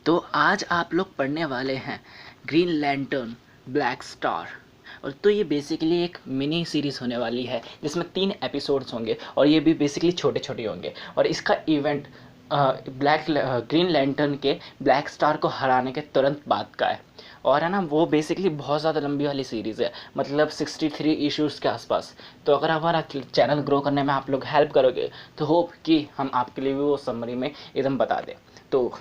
तो आज आप लोग पढ़ने वाले हैं ग्रीन लैंटर्न ब्लैक स्टार। और तो ये बेसिकली एक मिनी सीरीज़ होने वाली है जिसमें 3 एपिसोड्स होंगे और ये भी बेसिकली छोटे छोटे होंगे। और इसका इवेंट ग्रीन लैंटर्न के ब्लैक स्टार को हराने के तुरंत बाद का है। और है ना, वो बेसिकली बहुत ज़्यादा लंबी वाली सीरीज़ है, मतलब 63 इश्यूज़ के आसपास। तो अगर हमारा चैनल ग्रो करने में आप लोग हेल्प करोगे तो होप कि हम आपके लिए भी वो समरी में एकदम बता दें। तो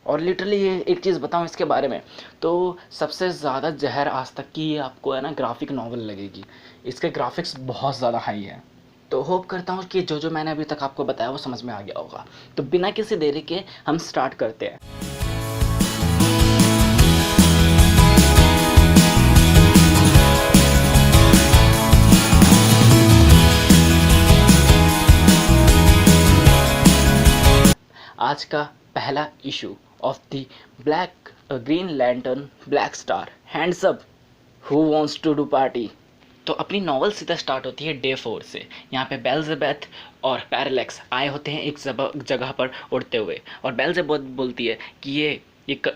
और लिटरली ये एक चीज़ बताऊँ इसके बारे में, तो सबसे ज़्यादा जहर आज तक की ये आपको है ना ग्राफिक नॉवल लगेगी। इसके ग्राफिक्स बहुत ज़्यादा हाई है। तो होप करता हूँ कि जो जो मैंने अभी तक आपको बताया वो समझ में आ गया होगा। तो बिना किसी देरी के हम स्टार्ट करते हैं। आज का पहला issue of the Green Lantern Black Star, hands up who wants to do party. तो अपनी नॉवल सीधा स्टार्ट होती है डे 4 से। यहाँ पे बेल्ज़ेबथ और पैरालेक्स आए होते हैं एक जगह पर उड़ते हुए, और बेल्ज़ेबथ बोलती है कि ये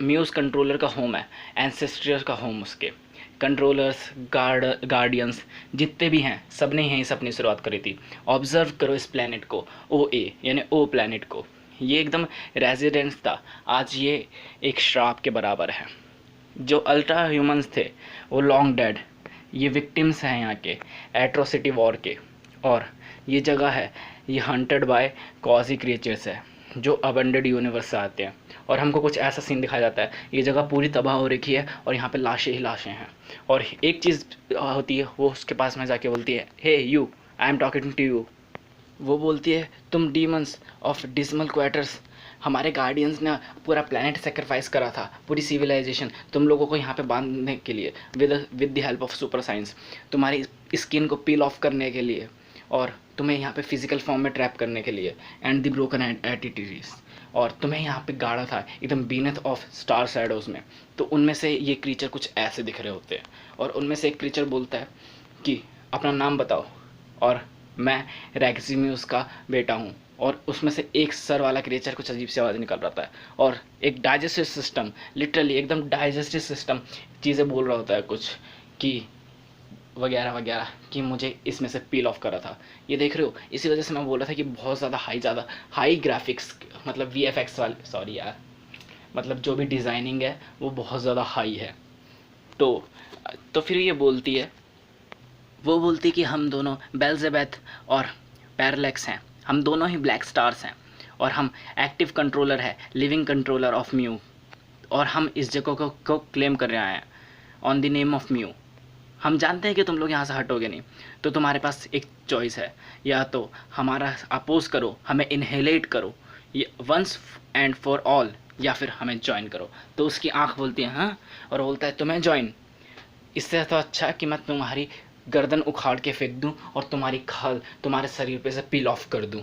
म्यूज़ कंट्रोलर का होम है, एंसेस्ट्रियल का होम। उसके कंट्रोलर्स, गार्डियंस जितने भी हैं सब ने यहीं से अपनी शुरुआत करी थी। ऑब्जर्व करो इस प्लैनेट को, O-A यानी ओ प्लैनेट को। ये एकदम रेजिडेंस था, आज ये एक श्राप के बराबर है। जो अल्ट्रा ह्यूमंस थे वो लॉन्ग डेड, ये विक्टिम्स हैं यहाँ के एट्रोसिटी वॉर के। और ये जगह है, ये हंटेड बाय कॉजी क्रिएचर्स है जो अबंडेड यूनिवर्स से आते हैं। और हमको कुछ ऐसा सीन दिखाया जाता है, ये जगह पूरी तबाह हो रखी है और यहाँ पे लाशें ही लाशें हैं। और एक चीज़ होती है, वो उसके पास में जाके बोलती है, hey you, I am talking to you. वो बोलती है, तुम डीमंस ऑफ डिसमल क्वार्टर्स, हमारे गार्डियंस ने पूरा प्लेनेट सेक्रीफाइस करा था, पूरी सिविलाइजेशन तुम लोगों को यहाँ पे बांधने के लिए, with the help of super science, तुम्हारी स्किन को पील ऑफ करने के लिए, और तुम्हें यहाँ पे फिजिकल फॉर्म में ट्रैप करने के लिए, एंड द ब्रोकन एटिटीज। और तुम्हें यहाँ पे गाड़ा था एकदम बीनेथ ऑफ स्टार शैडोज में। तो उनमें से ये क्रीचर कुछ ऐसे दिख रहे होते हैं, और उनमें से एक क्रीचर बोलता है कि अपना नाम बताओ, और मैं रैक्सिम्यूस का बेटा हूँ। और उसमें से एक सर वाला क्रिएचर कुछ अजीब सी आवाज़ निकल रहा था, और एक डाइजेस्टिव सिस्टम, लिटरली एकदम डाइजेस्टिव सिस्टम चीज़ें बोल रहा होता है कुछ कि वगैरह वगैरह, कि मुझे इसमें से पील ऑफ करा था। ये देख रहे हो, इसी वजह से मैं बोल रहा था कि बहुत ज़्यादा हाई ग्राफिक्स, मतलब VFX वाले, सॉरी यार, मतलब जो भी डिज़ाइनिंग है वो बहुत ज़्यादा हाई है। तो फिर ये बोलती है, वो बोलती कि हम दोनों बेल्ज़ेबथ और पैरालेक्स हैं, हम दोनों ही ब्लैक स्टार्स हैं, और हम एक्टिव कंट्रोलर है, लिविंग कंट्रोलर ऑफ म्यू। और हम इस जगह को क्लेम कर रहे हैं on the name of mu. हम जानते हैं कि तुम लोग यहाँ से हटोगे नहीं, तो तुम्हारे पास एक चॉइस है, या तो हमारा अपोज करो, हमें इनहेलेट करो वंस एंड फॉर ऑल, या फिर हमें ज्वाइन करो। तो उसकी आंख बोलती है हाँ, और बोलता है तुम्हें ज्वाइन, इससे तो अच्छा कि मैं तुम्हारी गर्दन उखाड़ के फेंक दूं और तुम्हारी खाल तुम्हारे शरीर पे से पील ऑफ कर दूं।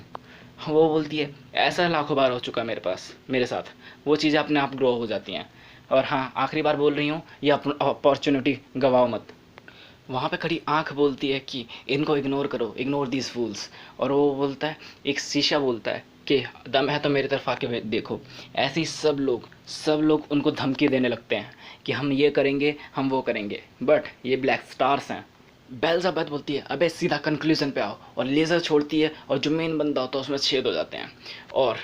वो बोलती है, ऐसा लाखों बार हो चुका मेरे पास, मेरे साथ, वो चीज़ें अपने आप ग्रो हो जाती हैं। और हाँ, आखिरी बार बोल रही हूँ, ये अपॉर्चुनिटी गवाओ मत। वहाँ पे खड़ी आंख बोलती है कि इनको इग्नोर करो, इग्नोर दीज फूल्स। और वो बोलता है, एक शीशा बोलता है कि दम है तो मेरी तरफ आके देखो। ऐसे ही सब लोग उनको धमकी देने लगते हैं कि हम ये करेंगे, हम वो करेंगे, बट ये ब्लैक स्टार्स हैं। बेल्ज़ेबथ बोलती है, अबे सीधा कंक्लूजन पे आओ, और लेज़र छोड़ती है, और जो मेन बंदा होता है उसमें छेद हो जाते हैं। और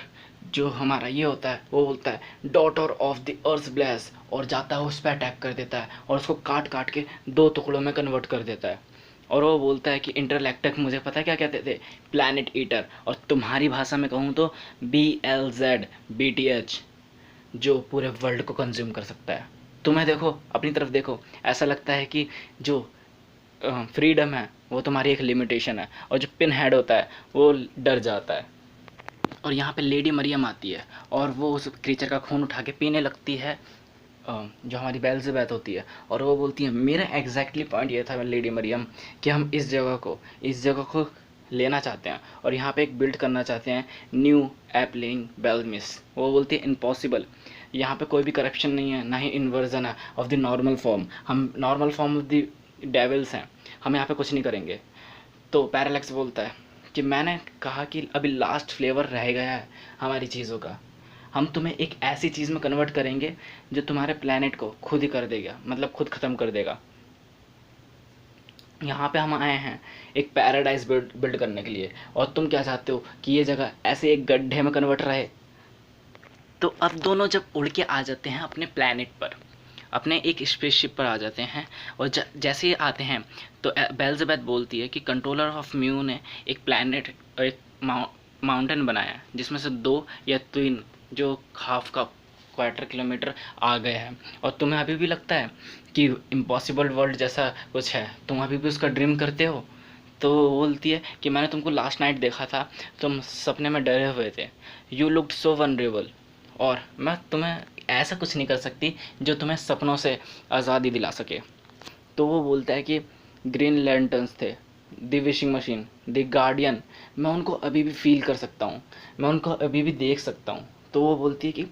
जो हमारा ये होता है वो बोलता है daughter of the earth bless, और जाता है उस पर अटैक कर देता है, और उसको काट काट के 2 टुकड़ों में कन्वर्ट कर देता है। और वो बोलता है कि इंटरलेक्टक, मुझे पता है क्या कहते थे, प्लैनेट ईटर, और तुम्हारी भाषा में कहूँ तो BLZ, जो पूरे वर्ल्ड को कंज्यूम कर सकता है। तुम्हें देखो, अपनी तरफ देखो, ऐसा लगता है कि जो फ्रीडम है वो तुम्हारी एक लिमिटेशन है, और जो पिन हेड होता है वो डर जाता है। और यहाँ पे लेडी मरियम आती है, और वो उस क्रीचर का खून उठा के पीने लगती है, जो हमारी बेल्ज़ेबथ होती है। और वो बोलती है, मेरा एग्जैक्टली पॉइंट ये था लेडी मरियम, कि हम इस जगह को लेना चाहते हैं, और यहाँ पे एक बिल्ड करना चाहते हैं न्यू एप्लिंग बेलमिस। वो बोलती है, इम्पॉसिबल, यहाँ पे कोई भी करप्शन नहीं है, ना ही इन्वर्जन है ऑफ द नॉर्मल फॉर्म, हम normal form of the devils हैं, हम यहाँ पे कुछ नहीं करेंगे। तो पैरालेक्स बोलता है कि मैंने कहा कि अभी लास्ट फ्लेवर रह गया है हमारी चीज़ों का, हम तुम्हें एक ऐसी चीज़ में कन्वर्ट करेंगे जो तुम्हारे प्लेनेट को खुद ही कर देगा, मतलब खुद ख़त्म कर देगा। यहाँ पे हम आए हैं एक पैराडाइज बिल्ड करने के लिए, और तुम क्या चाहते हो कि ये जगह ऐसे एक गड्ढे में कन्वर्ट रहे। तो अब दोनों जब उड़ के आ जाते हैं अपने प्लेनेट पर, अपने एक स्पेसशिप पर आ जाते हैं, और जैसे ही आते हैं तो बेल्ज़ेबथ बोलती है कि कंट्रोलर ऑफ म्यू ने एक प्लैनेट, एक माउंटेन बनाया जिसमें से 2 या 3 जो हाफ का क्वार्टर किलोमीटर आ गए हैं, और तुम्हें अभी भी लगता है कि इम्पॉसिबल वर्ल्ड जैसा कुछ है, तुम अभी भी उसका ड्रीम करते हो। तो वो बोलती है कि मैंने तुमको लास्ट नाइट देखा था, तुम सपने में डरे हुए थे, यू लुक्ड सो वनरेबल, और मैं तुम्हें ऐसा कुछ नहीं कर सकती जो तुम्हें सपनों से आज़ादी दिला सके। तो वो बोलता है कि ग्रीन लैंटर्न्स थे, the wishing machine, the guardian, मैं उनको अभी भी फील कर सकता हूँ, मैं उनको अभी भी देख सकता हूँ। तो वो बोलती है कि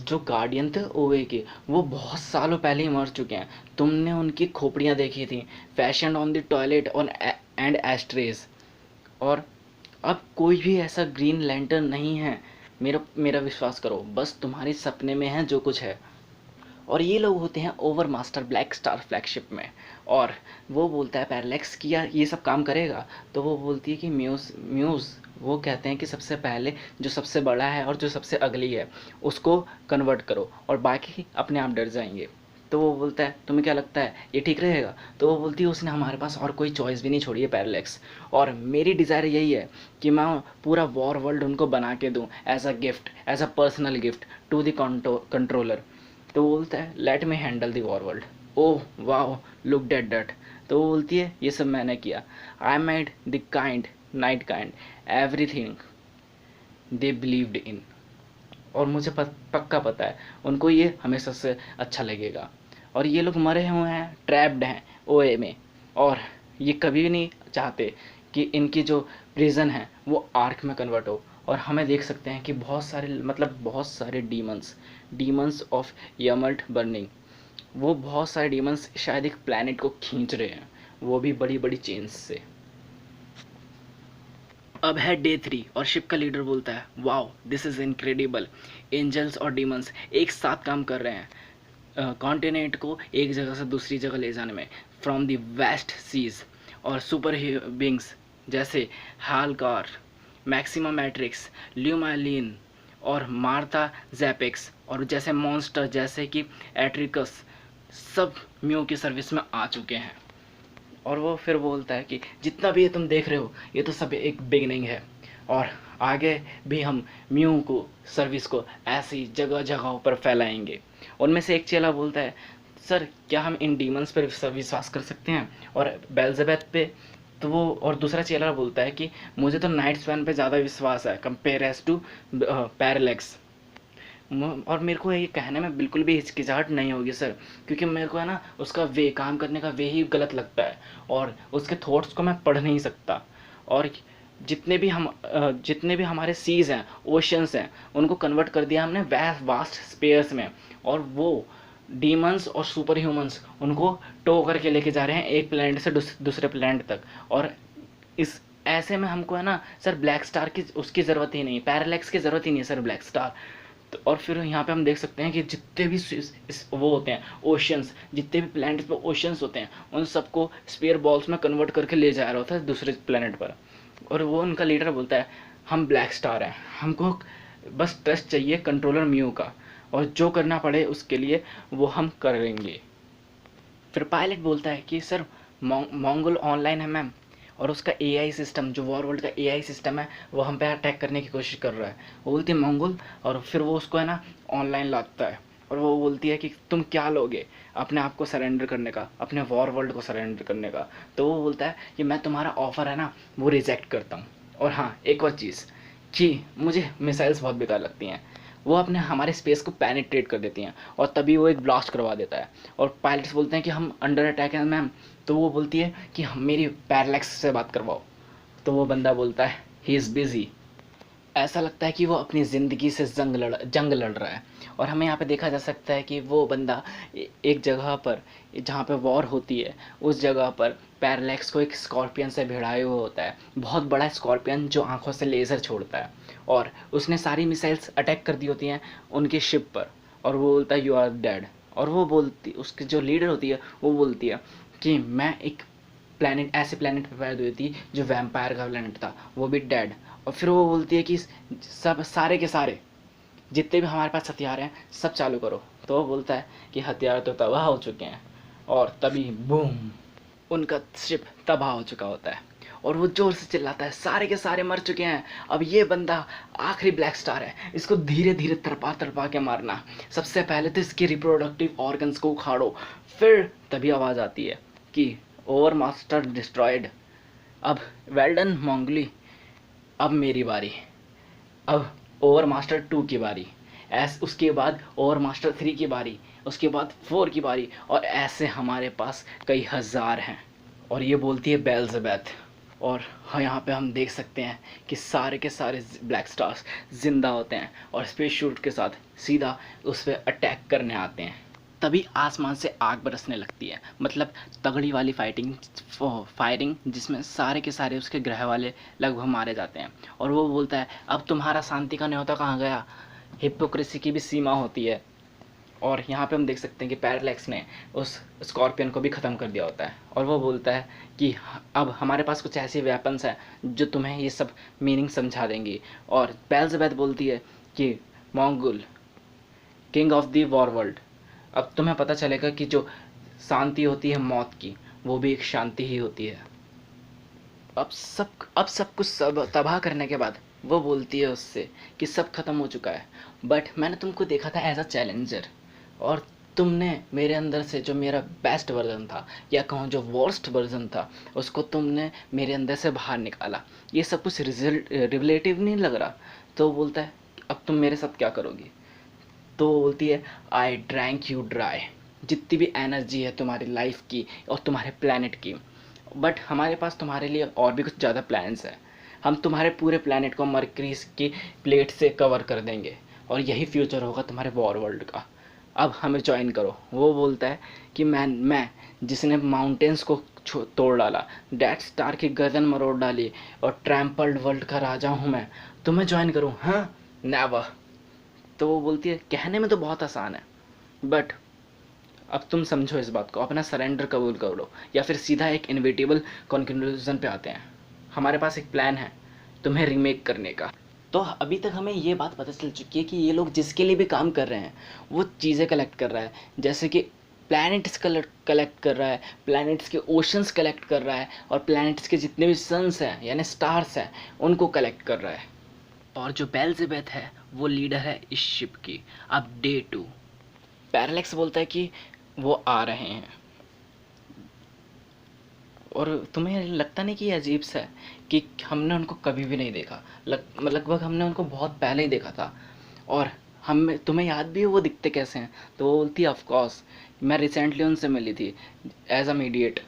जो गार्डियन थे ओवे के, वो बहुत सालों पहले ही मर चुके हैं, तुमने उनकी खोपड़ियाँ देखी थी, fashion on the toilet on and esterase, और अब कोई भी ऐसा ग्रीन लैंटर्न नहीं है, मेरा मेरा विश्वास करो, बस तुम्हारे सपने में है जो कुछ है। और ये लोग होते हैं over master black star flagship में, और वो बोलता है पैरालेक्स कि यार ये सब काम करेगा। तो वो बोलती है कि म्यूज़ म्यूज़ वो कहते हैं कि सबसे पहले जो सबसे बड़ा है और जो सबसे अगली है उसको कन्वर्ट करो, और बाकी अपने आप डर जाएंगे। तो वो बोलता है तुम्हें क्या लगता है ये ठीक रहेगा। तो वो बोलती है उसने हमारे पास और कोई चॉइस भी नहीं छोड़ी है पैरालेक्स, और मेरी डिज़ायर यही है कि मैं पूरा वॉर वर्ल्ड उनको बना के दूँ as a gift, as a personal gift to the controller. तो वो बोलता है let me handle the war world. Oh wow, look at that. तो वो बोलती है ये सब मैंने किया, I made the kind night kind everything they believed in, और मुझे पक्का पता है उनको ये हमेशा से अच्छा लगेगा। और ये लोग मरे हुए हैं, ट्रैप्ड हैं ओए में, और ये कभी भी नहीं चाहते कि इनकी जो प्रिजन है वो आर्क में कन्वर्ट हो। और हमें देख सकते हैं कि बहुत सारे डीमंस ऑफ यमल्ट बर्निंग, वो बहुत सारे डीमंस शायद एक प्लैनेट को खींच रहे हैं, वो भी बड़ी बड़ी चेन्स से। अब है डे 3 और शिप का लीडर बोलता है wow this is incredible, angels और डीमंस एक साथ काम कर रहे हैं कॉन्टिनेंट को एक जगह से दूसरी जगह ले जाने में, फ्रॉम द वेस्ट सीज, और सुपर बींग्स जैसे हालकार, मैक्सिमा मैट्रिक्स, ल्यूमालिन और मार्था जैपेक्स, और जैसे मॉन्स्टर जैसे कि एट्रिकस, सब म्यू की सर्विस में आ चुके हैं। और वो फिर बोलता है कि जितना भी ये तुम देख रहे हो ये तो सब एक बिगनिंग है, और आगे भी हम म्यू को सर्विस को ऐसी जगह जगहों पर फैलाएंगे। उनमें से एक चेला बोलता है सर क्या हम इन डीमंस पर विश्वास कर सकते हैं और बेल्ज़ेबथ पे। तो वो और दूसरा चेला बोलता है कि मुझे तो नाइट स्वैन पे ज़्यादा विश्वास है कंपेयर एज टू पैरालेक्स, और मेरे को ये कहने में बिल्कुल भी हिचकिचाहट नहीं होगी सर, क्योंकि मेरे को है ना उसका वे काम करने का वे ही गलत लगता है, और उसके थॉट्स को मैं पढ़ नहीं सकता। और जितने भी हमारे सीज़ हैं, ओशंस हैं, उनको कन्वर्ट कर दिया हमने वास्ट स्पेयर्स में, और वो डीमंस और सुपर ह्यूमंस उनको टो करके लेके जा रहे हैं एक प्लैनेट से दूसरे प्लैनेट तक। और इस ऐसे में हमको है ना सर ब्लैक स्टार की उसकी ज़रूरत ही नहीं, पैरालेक्स की ज़रूरत ही नहीं है सर ब्लैक स्टार। तो और फिर यहाँ पे हम देख सकते हैं कि जितने भी वो होते हैं ओशंस, जितने भी प्लैनेट्स पर ओशंस होते हैं, उन सबको स्पेयर बॉल्स में कन्वर्ट करके ले जा रहा होता है दूसरे प्लैनेट पर। और वो उनका लीडर बोलता है हम ब्लैक स्टार हैं, हमको बस ट्रस्ट चाहिए कंट्रोलर म्यू का, और जो करना पड़े उसके लिए वो हम करेंगे। फिर पायलट बोलता है कि सर मंगोल ऑनलाइन है मैम, और उसका एआई सिस्टम, जो वॉर वर्ल्ड का एआई सिस्टम है, वो हम पे अटैक करने की कोशिश कर रहा है। वो बोलती है मंगोल, और फिर वो उसको है ना ऑनलाइन लाता है, और वो बोलती है कि तुम क्या लोगे अपने आप को सरेंडर करने का, अपने वॉर वर्ल्ड को सरेंडर करने का। तो वो बोलता है कि मैं तुम्हारा ऑफ़र है ना वो रिजेक्ट करता हूँ। और हाँ एक और चीज़ कि मुझे मिसाइल्स बहुत बेकार लगती हैं, वो अपने हमारे स्पेस को पेनिट्रेट कर देती हैं, और तभी वो एक ब्लास्ट करवा देता है। और पायलट्स बोलते हैं कि हम अंडर अटैक हैं मैम। तो वो बोलती है कि हम मेरी पैरालेक्स से बात करवाओ। तो वो बंदा बोलता है ही इज़ बिज़ी। ऐसा लगता है कि वो अपनी ज़िंदगी से जंग लड़ रहा है। और हमें यहाँ पे देखा जा सकता है कि वो बंदा एक जगह पर, जहाँ पे वॉर होती है, उस जगह पर पैरालेक्स को एक स्कॉर्पियन से भिड़ाए हुए होता है, बहुत बड़ा स्कॉर्पियन जो आंखों से लेज़र छोड़ता है। और उसने सारी मिसाइल्स अटैक कर दी होती हैं उनकी शिप पर, और वो बोलता है यू आर डेड। और वो बोलती, उसकी जो लीडर होती है वो बोलती है कि मैं एक प्लैनेट, ऐसे प्लैनेट पे पैदा हुई थी जो वैम्पायर का प्लैनेट था, वो भी डेड। और फिर वो बोलती है कि सब सारे के सारे जितने भी हमारे पास हथियार हैं सब चालू करो। तो वो बोलता है कि हथियार तो तबाह हो चुके हैं। और तभी बूम, उनका शिप तबाह हो चुका होता है। और वो जोर से चिल्लाता है सारे के सारे मर चुके हैं, अब ये बंदा आखिरी ब्लैक स्टार है, इसको धीरे धीरे तड़पा तड़पा के मारना, सबसे पहले तो इसके रिप्रोडक्टिव ऑर्गन्स को उखाड़ो। फिर तभी आवाज़ आती है कि ओवर मास्टर डिस्ट्रॉयड। अब वेल डन मोंगली, अब मेरी बारी। अब ओवर मास्टर 2 की बारी, उसके बाद ओवर मास्टर 3 की बारी, उसके बाद 4 की बारी, और ऐसे हमारे पास कई हज़ार हैं। और ये बोलती है बेल्ज़ेबथ। और हाँ, यहाँ पे हम देख सकते हैं कि सारे के सारे ब्लैक स्टार्स ज़िंदा होते हैं और स्पेस शूट के साथ सीधा उस पर अटैक करने आते हैं। तभी आसमान से आग बरसने लगती है, मतलब तगड़ी वाली फायरिंग जिसमें सारे के सारे उसके ग्रह वाले लगभग मारे जाते हैं। और वो बोलता है अब तुम्हारा शांति का न्योता कहाँ गया, हिपोक्रेसी की भी सीमा होती है। और यहाँ पे हम देख सकते हैं कि पैरालेक्स ने उस स्कॉर्पियन को भी ख़त्म कर दिया होता है। और वो बोलता है कि अब हमारे पास कुछ ऐसे वेपन्स हैं जो तुम्हें ये सब मीनिंग समझा देंगी। और बेल्ज़ेबथ बोलती है कि Mongul, king of the war world, अब तुम्हें पता चलेगा कि जो शांति होती है मौत की, वो भी एक शांति ही होती है। अब सब कुछ सब तबाह करने के बाद वो बोलती है उससे कि सब खत्म हो चुका है, बट मैंने तुमको देखा था एज अ चैलेंजर, और तुमने मेरे अंदर से जो मेरा बेस्ट वर्जन था, या कहूँ जो वर्स्ट वर्जन था, उसको तुमने मेरे अंदर से बाहर निकाला। ये सब कुछ रिलेटिव नहीं लग रहा। तो वो बोलता है अब तुम मेरे साथ क्या करोगी। तो वो बोलती है आई ड्रैंक यू ड्राई, जितनी भी एनर्जी है तुम्हारी लाइफ की और तुम्हारे प्लानट की, बट हमारे पास तुम्हारे लिए और भी कुछ ज़्यादा प्लान्स हैं। हम तुम्हारे पूरे प्लानट को मरकरी की प्लेट से कवर कर देंगे, और यही फ्यूचर होगा तुम्हारे वॉर वर्ल्ड का। अब हमें ज्वाइन करो। वो बोलता है कि मैं जिसने माउंटेन्स को तोड़ डाला, डेथ स्टार की गर्दन मरोड़ डाली, और ट्रैम्पल्ड वर्ल्ड का राजा हूँ मैं, तुम्हें ज्वाइन करूँ? हाँ, नेवर। तो वो बोलती है कहने में तो बहुत आसान है, बट अब तुम समझो इस बात को, अपना सरेंडर कबूल कर लो, या फिर सीधा एक इनविटेबल कंक्लूजन पे आते हैं। हमारे पास एक प्लान है तुम्हें रीमेक करने का। तो अभी तक हमें ये बात पता चल चुकी है कि ये लोग जिसके लिए भी काम कर रहे हैं वो चीज़ें कलेक्ट कर रहा है, जैसे कि प्लैनेट्स कलेक्ट कर रहा है, प्लैनेट्स के ओशंस कलेक्ट कर रहा है, और प्लैनेट्स के जितने भी सन्स हैं यानी स्टार्स हैं उनको कलेक्ट कर रहा है। और जो बेल्ज़ेबथ है वो लीडर है इस शिप की। अब डे 2, पैरालेक्स बोलता है कि वो आ रहे हैं। और तुम्हें लगता नहीं कि ये अजीब सा है कि हमने उनको कभी भी नहीं देखा, लगभग हमने उनको बहुत पहले ही देखा था। और हम, तुम्हें याद भी है वो दिखते कैसे हैं? तो वो बोलती है ऑफ कोर्स, मैं रिसेंटली उनसे मिली थी एज अ मीडिएट।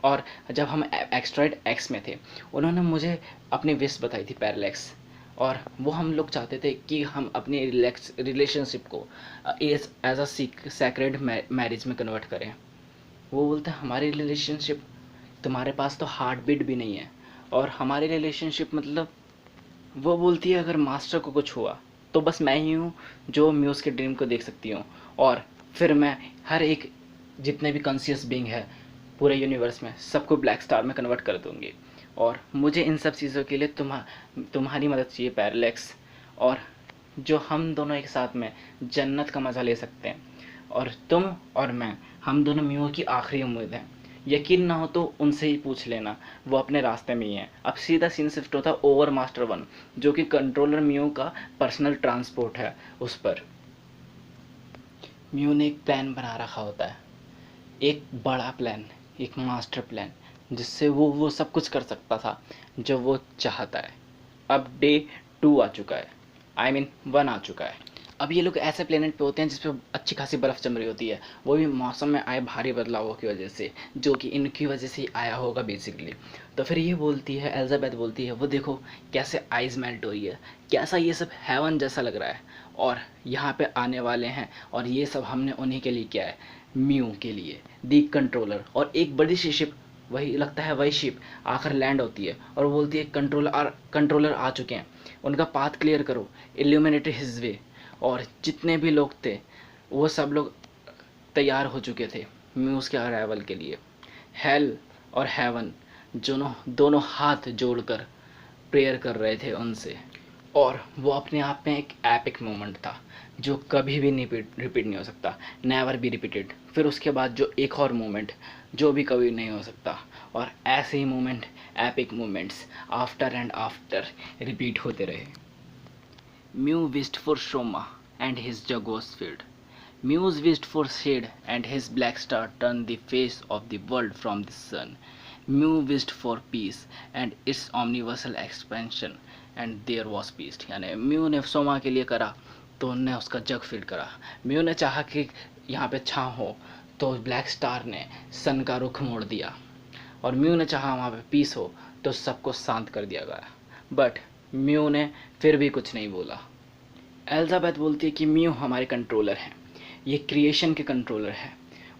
और जब हम एक्सट्रॉइड एक्स में थे उन्होंने मुझे अपनी विश बताई थी पैरालेक्स, और वो हम लोग चाहते थे कि हम अपनी रिलेशनशिप को एज अ सैक्रेड मैरिज में कन्वर्ट करें। वो बोलते हैं हमारी रिलेशनशिप, तुम्हारे पास तो हार्ट बीट भी नहीं है, और हमारी रिलेशनशिप मतलब, वो बोलती है अगर मास्टर को कुछ हुआ तो बस मैं ही हूँ जो म्यूज़ के ड्रीम को देख सकती हूँ, और फिर मैं हर एक जितने भी कॉन्शियस बीइंग है पूरे यूनिवर्स में सबको ब्लैक स्टार में कन्वर्ट कर दूँगी। और मुझे इन सब चीज़ों के लिए तुम्हारी मदद चाहिए पैरालेक्स, और जो हम दोनों एक साथ में जन्नत का मज़ा ले सकते हैं। और तुम और मैं, हम दोनों म्यू की आखिरी उम्मीद हैं। यकीन ना हो तो उनसे ही पूछ लेना, वो अपने रास्ते में ही है। अब सीधा सीन शिफ्ट होता है ओवर मास्टर 1, जो कि कंट्रोलर म्यू का पर्सनल ट्रांसपोर्ट है। उस पर म्यू ने एक प्लान बना रखा होता है, एक बड़ा प्लान, एक मास्टर प्लान, जिससे वो सब कुछ कर सकता था जो वो चाहता है। अब डे 2 आ चुका है, आई मीन 1 आ चुका है। अब ये लोग ऐसे प्लेनेट पे होते हैं जिस पे अच्छी खासी बर्फ़ जम रही होती है, वो भी मौसम में आए भारी बदलावों की वजह से, जो कि इनकी वजह से ही आया होगा बेसिकली। तो फिर ये बोलती है, एलिजाबेथ बोलती है, वो देखो कैसे आइज़ मेल्ट हो रही है, कैसा ये सब हेवन जैसा लग रहा है, और यहाँ पे आने वाले हैं, और ये सब हमने उन्हीं के लिए किया है, म्यू के लिए, दी कंट्रोलर। और एक बड़ी सी शिप, वही लगता है वही शिप आकर लैंड होती है और वो बोलती है कंट्रोलर आ चुके हैं, उनका पाथ क्लियर करो, इल्यूमिनेट हिज वे। और जितने भी लोग थे वो सब लोग तैयार हो चुके थे म्यूज़ के अराइवल के लिए। हेल और हेवन दोनों दोनों हाथ जोड़कर प्रेयर कर रहे थे उनसे, और वो अपने आप में एक एपिक मोमेंट था जो कभी भी नहीं रिपीट नहीं हो सकता, नेवर बी रिपीटेड। फिर उसके बाद जो एक और मोमेंट जो भी कभी नहीं हो सकता, और ऐसे ही moment, epic moments after and after repeat होते रहे। Mew wished for Shroma, and his jug was filled. Muse wished for shade, and his black star turned the face of the world from the sun. Mew wished for peace, and its omniversal expansion, and there was peace. यानी mu ने सोमा के लिए करा तो उनने उसका जग fill करा। Mu ने चाहा कि यहाँ पे छाँव हो तो ब्लैक स्टार ने सन का रुख मोड़ दिया, और म्यू ने चाहा वहाँ पे पीस हो तो सबको शांत कर दिया गया। बट म्यू ने फिर भी कुछ नहीं बोला। एलिजाबेथ बोलती है कि म्यू हमारे कंट्रोलर हैं, ये क्रिएशन के कंट्रोलर हैं,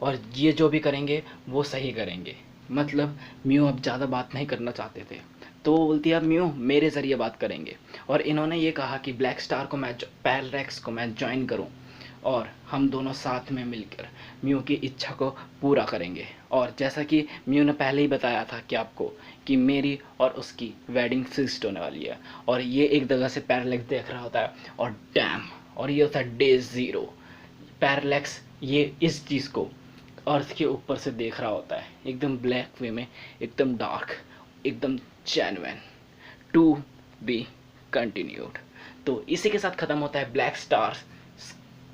और ये जो भी करेंगे वो सही करेंगे। मतलब म्यू अब ज़्यादा बात नहीं करना चाहते थे, तो वो बोलती है अब म्यू मेरे ज़रिए बात करेंगे। और इन्होंने ये कहा कि ब्लैक स्टार को मैं पैरालैक्स को मैं ज्वाइन करूं, और हम दोनों साथ में मिलकर म्यू की इच्छा को पूरा करेंगे। और जैसा कि म्यू ने पहले ही बताया था कि आपको कि मेरी और उसकी वेडिंग फिक्स्ड होने वाली है, और ये एक जगह से पैरालैक्स देख रहा होता है, और डैम, और ये होता है डे 0। पैरालैक्स ये इस चीज़ को अर्थ के ऊपर से देख रहा होता है, एकदम ब्लैक वे में, एकदम डार्क, एकदम जेन्युइन। To be continued. तो इसी के साथ ख़त्म होता है black stars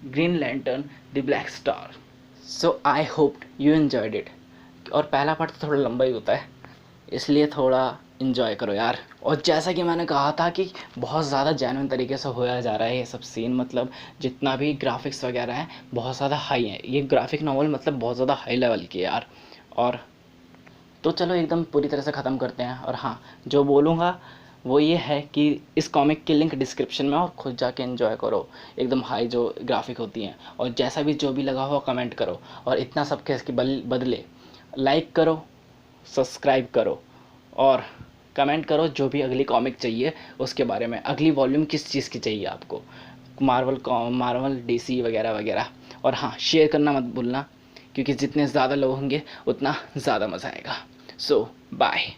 green lantern the black star. So I hope you enjoyed it. और पहला पार्ट तो थोड़ा लंबा ही होता है, इसलिए थोड़ा इन्जॉय करो यार। और जैसा कि मैंने कहा था कि बहुत ज़्यादा जेन्युइन तरीके से होया जा रहा है ये सब सीन, मतलब जितना भी ग्राफिक्स वगैरह हैं बहुत ज़्यादा हाई है। ये ग्राफिक नॉवल मतलब बहुत ज़्यादा हाई लेवल की है यार। और तो चलो एकदम पूरी तरह से ख़त्म करते हैं। और हाँ, जो बोलूँगा वो ये है कि इस कॉमिक की लिंक डिस्क्रिप्शन में, और खुद जाके एंजॉय करो एकदम हाई जो ग्राफिक होती हैं। और जैसा भी जो भी लगा हो कमेंट करो, और इतना सब के इसके बदले लाइक करो, सब्सक्राइब करो, और कमेंट करो जो भी अगली कॉमिक चाहिए उसके बारे में, अगली वॉल्यूम किस चीज़ की चाहिए आपको, मार्वल डीसी वगैरह वगैरह। और हाँ, शेयर करना मत भूलना, क्योंकि जितने ज़्यादा लोग होंगे उतना ज़्यादा मज़ा आएगा। सो बाय।